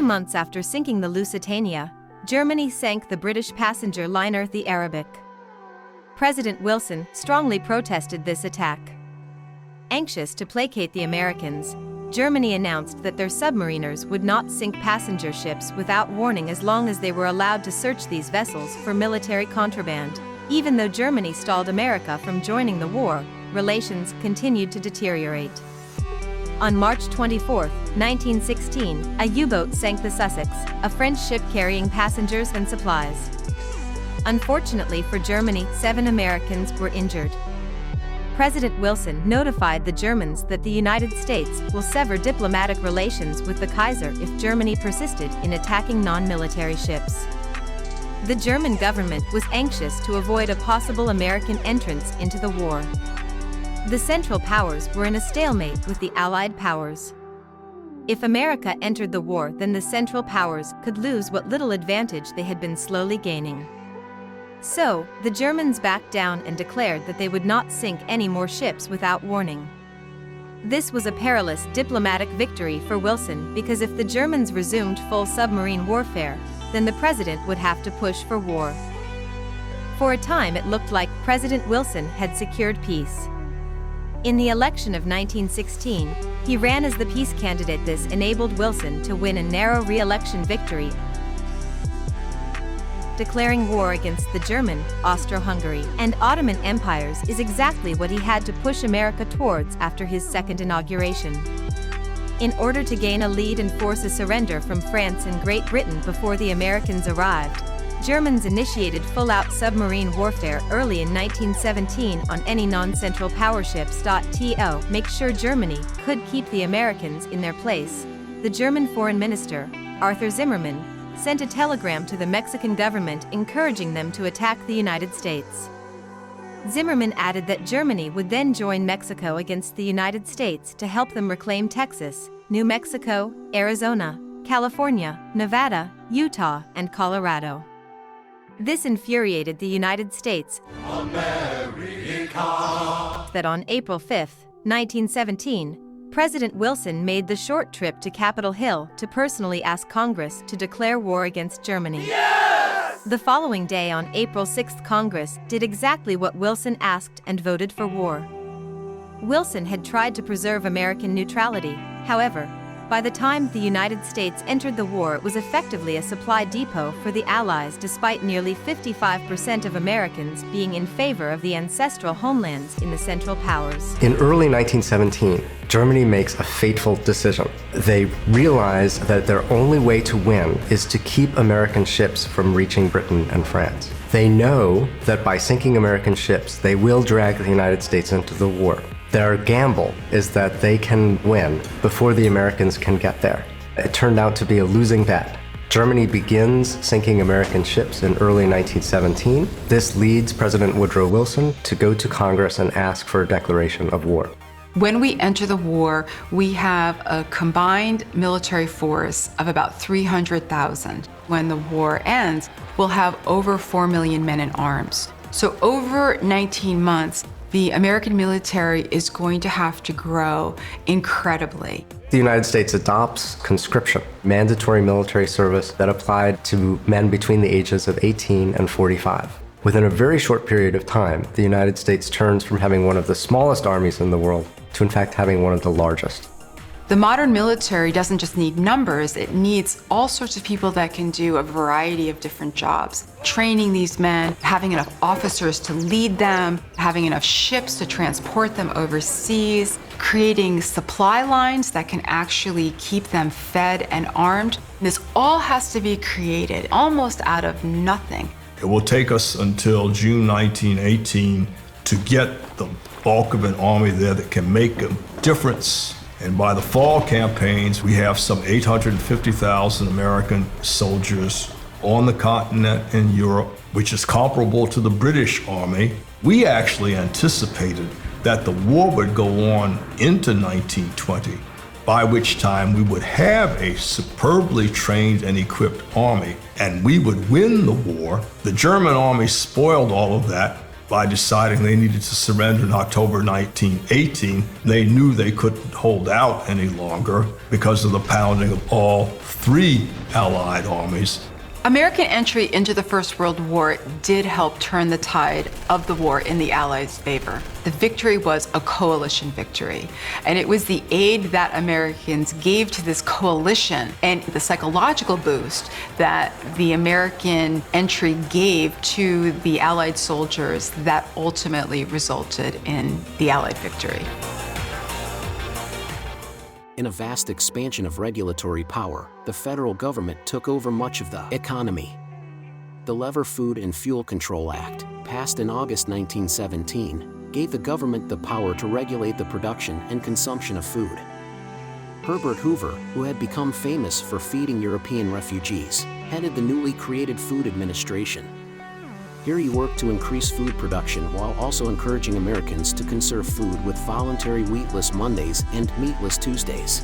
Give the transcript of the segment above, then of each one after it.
months after sinking the Lusitania, Germany sank the British passenger liner the Arabic. President Wilson strongly protested this attack. Anxious to placate the Americans, Germany announced that their submariners would not sink passenger ships without warning as long as they were allowed to search these vessels for military contraband. Even though Germany stalled America from joining the war, relations continued to deteriorate. On March 24, 1916, a U-boat sank the Sussex, a French ship carrying passengers and supplies. Unfortunately for Germany, 7 Americans were injured. President Wilson notified the Germans that the United States will sever diplomatic relations with the Kaiser if Germany persisted in attacking non-military ships. The German government was anxious to avoid a possible American entrance into the war. The Central Powers were in a stalemate with the Allied powers. If America entered the war, then the Central Powers could lose what little advantage they had been slowly gaining. So, the Germans backed down and declared that they would not sink any more ships without warning. This was a perilous diplomatic victory for Wilson because if the Germans resumed full submarine warfare, then the president would have to push for war. For a time it looked like President Wilson had secured peace. In the election of 1916, he ran as the peace candidate. This enabled Wilson to win a narrow re-election victory, declaring war against the German, Austro-Hungary, and Ottoman empires is exactly what he had to push America towards after his second inauguration. In order to gain a lead and force a surrender from France and Great Britain before the Americans arrived, Germans initiated full-out submarine warfare early in 1917 on any non-Central Power ships. To make sure Germany could keep the Americans in their place, the German Foreign Minister, Arthur Zimmermann, sent a telegram to the Mexican government encouraging them to attack the United States. Zimmermann added that Germany would then join Mexico against the United States to help them reclaim Texas, New Mexico, Arizona, California, Nevada, Utah, and Colorado. This infuriated the United States. America. That on April 5, 1917, President Wilson made the short trip to Capitol Hill to personally ask Congress to declare war against Germany. Yes! The following day on April 6, Congress did exactly what Wilson asked and voted for war. Wilson had tried to preserve American neutrality. However, by the time the United States entered the war, it was effectively a supply depot for the Allies, despite nearly 55% of Americans being in favor of the ancestral homelands in the Central Powers. In early 1917, Germany makes a fateful decision. They realize that their only way to win is to keep American ships from reaching Britain and France. They know that by sinking American ships, they will drag the United States into the war. Their gamble is that they can win before the Americans can get there. It turned out to be a losing bet. Germany begins sinking American ships in early 1917. This leads President Woodrow Wilson to go to Congress and ask for a declaration of war. When we enter the war, we have a combined military force of about 300,000. When the war ends, we'll have over 4 million men in arms. So over 19 months, the American military is going to have to grow incredibly. The United States adopts conscription, mandatory military service that applied to men between the ages of 18 and 45. Within a very short period of time, the United States turns from having one of the smallest armies in the world to in fact having one of the largest. The modern military doesn't just need numbers, it needs all sorts of people that can do a variety of different jobs. Training these men, having enough officers to lead them, having enough ships to transport them overseas, creating supply lines that can actually keep them fed and armed. This all has to be created almost out of nothing. It will take us until June 1918 to get the bulk of an army there that can make a difference. And by the fall campaigns, we have some 850,000 American soldiers on the continent in Europe, which is comparable to the British Army. We actually anticipated that the war would go on into 1920, by which time we would have a superbly trained and equipped army, and we would win the war. The German army spoiled all of that by deciding they needed to surrender in October 1918, they knew they couldn't hold out any longer because of the pounding of all three Allied armies. American entry into the First World War did help turn the tide of the war in the Allies' favor. The victory was a coalition victory, and it was the aid that Americans gave to this coalition and the psychological boost that the American entry gave to the Allied soldiers that ultimately resulted in the Allied victory. In a vast expansion of regulatory power, the federal government took over much of the economy. The Lever Food and Fuel Control Act, passed in August 1917, gave the government the power to regulate the production and consumption of food. Herbert Hoover, who had become famous for feeding European refugees, headed the newly created Food Administration. Here he worked to increase food production while also encouraging Americans to conserve food with voluntary wheatless Mondays and meatless Tuesdays.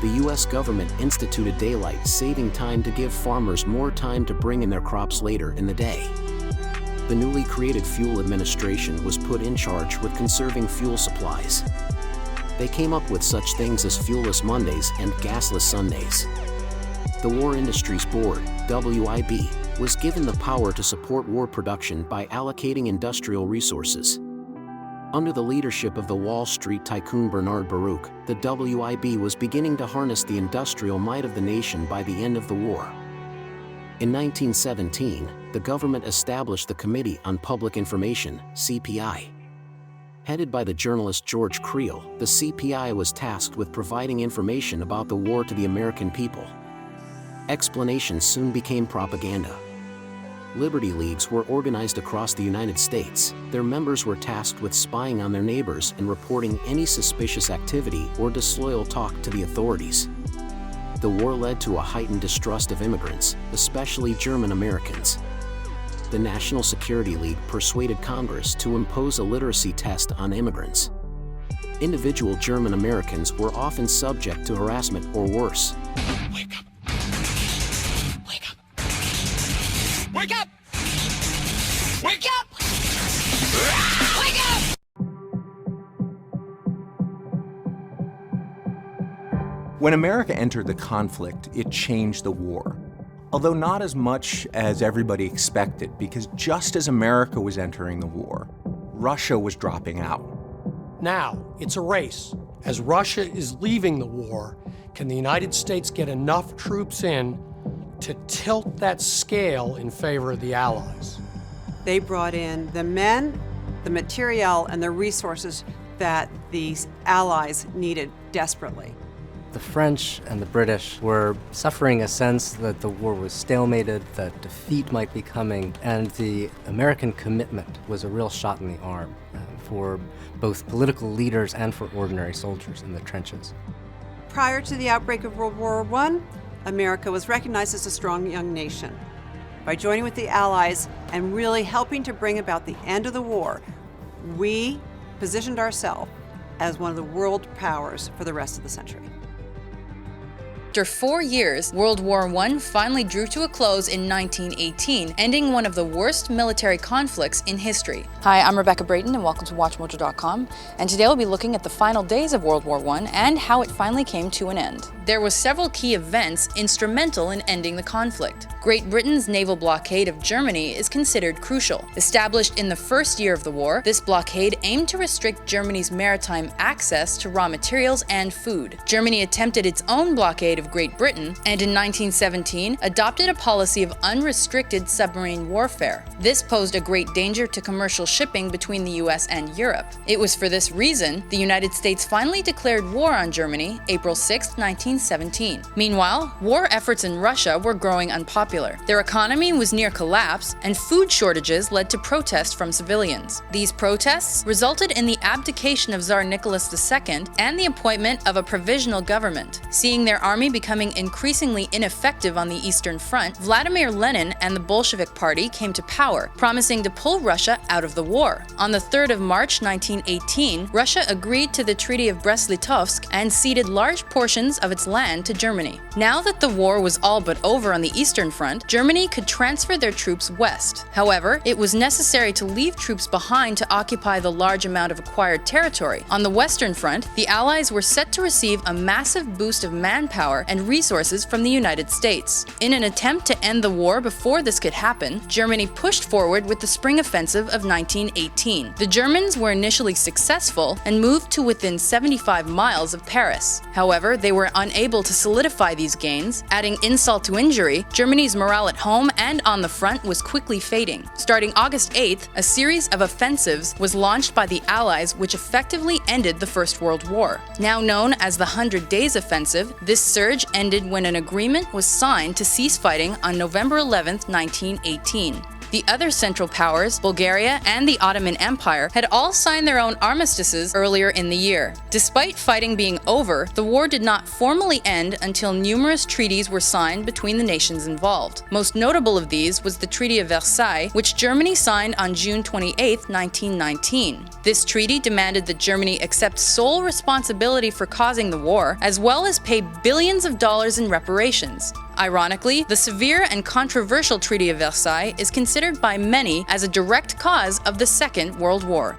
The U.S. government instituted daylight saving time to give farmers more time to bring in their crops later in the day. The newly created Fuel Administration was put in charge with conserving fuel supplies. They came up with such things as fuelless Mondays and gasless Sundays. The War Industries Board, WIB, was given the power to support war production by allocating industrial resources. Under the leadership of the Wall Street tycoon Bernard Baruch, the WIB was beginning to harness the industrial might of the nation by the end of the war. In 1917, the government established the Committee on Public Information, CPI. Headed by the journalist George Creel, the CPI was tasked with providing information about the war to the American people. Explanations soon became propaganda. Liberty Leagues were organized across the United States. Their members were tasked with spying on their neighbors and reporting any suspicious activity or disloyal talk to the authorities. The war led to a heightened distrust of immigrants, especially German Americans. The National Security League persuaded Congress to impose a literacy test on immigrants. Individual German Americans were often subject to harassment or worse. Wake up! Wake up! Wake up! Wake up! Wake up! When America entered the conflict, it changed the war. Although not as much as everybody expected, because just as America was entering the war, Russia was dropping out. Now, it's a race. As Russia is leaving the war, can the United States get enough troops in to tilt that scale in favor of the Allies? They brought in the men, the materiel, and the resources that these allies needed desperately. The French and the British were suffering a sense that the war was stalemated, that defeat might be coming, and the American commitment was a real shot in the arm for both political leaders and for ordinary soldiers in the trenches. Prior to the outbreak of World War I, America was recognized as a strong young nation. By joining with the Allies and really helping to bring about the end of the war, we positioned ourselves as one of the world powers for the rest of the century. After 4 years, World War I finally drew to a close in 1918, ending one of the worst military conflicts in history. Hi, I'm Rebecca Brayton and welcome to WatchMojo.com, and today we'll be looking at the final days of World War I and how it finally came to an end. There were several key events instrumental in ending the conflict. Great Britain's naval blockade of Germany is considered crucial. Established in the first year of the war, this blockade aimed to restrict Germany's maritime access to raw materials and food. Germany attempted its own blockade of Great Britain, and in 1917 adopted a policy of unrestricted submarine warfare. This posed a great danger to commercial shipping between the US and Europe. It was for this reason the United States finally declared war on Germany April 6, 1917. Meanwhile, war efforts in Russia were growing unpopular. Their economy was near collapse, and food shortages led to protests from civilians. These protests resulted in the abdication of Tsar Nicholas II and the appointment of a provisional government. Seeing their army becoming increasingly ineffective on the Eastern Front, Vladimir Lenin and the Bolshevik Party came to power, promising to pull Russia out of the war. On the 3rd of March 1918, Russia agreed to the Treaty of Brest-Litovsk and ceded large portions of its land to Germany. Now that the war was all but over on the Eastern Front, Germany could transfer their troops west. However, it was necessary to leave troops behind to occupy the large amount of acquired territory. On the Western Front, the Allies were set to receive a massive boost of manpower and resources from the United States. In an attempt to end the war before this could happen, Germany pushed forward with the Spring Offensive of 1918. The Germans were initially successful and moved to within 75 miles of Paris. However, they were unable to solidify these gains. Adding insult to injury, Germany's morale at home and on the front was quickly fading. Starting August 8th, a series of offensives was launched by the Allies which effectively ended the First World War. Now known as the 100 Days Offensive, this surge ended when an agreement was signed to cease fighting on November 11, 1918. The other Central Powers, Bulgaria and the Ottoman Empire, had all signed their own armistices earlier in the year. Despite fighting being over, the war did not formally end until numerous treaties were signed between the nations involved. Most notable of these was the Treaty of Versailles, which Germany signed on June 28, 1919. This treaty demanded that Germany accept sole responsibility for causing the war, as well as pay billions of dollars in reparations. Ironically, the severe and controversial Treaty of Versailles is considered by many as a direct cause of the Second World War.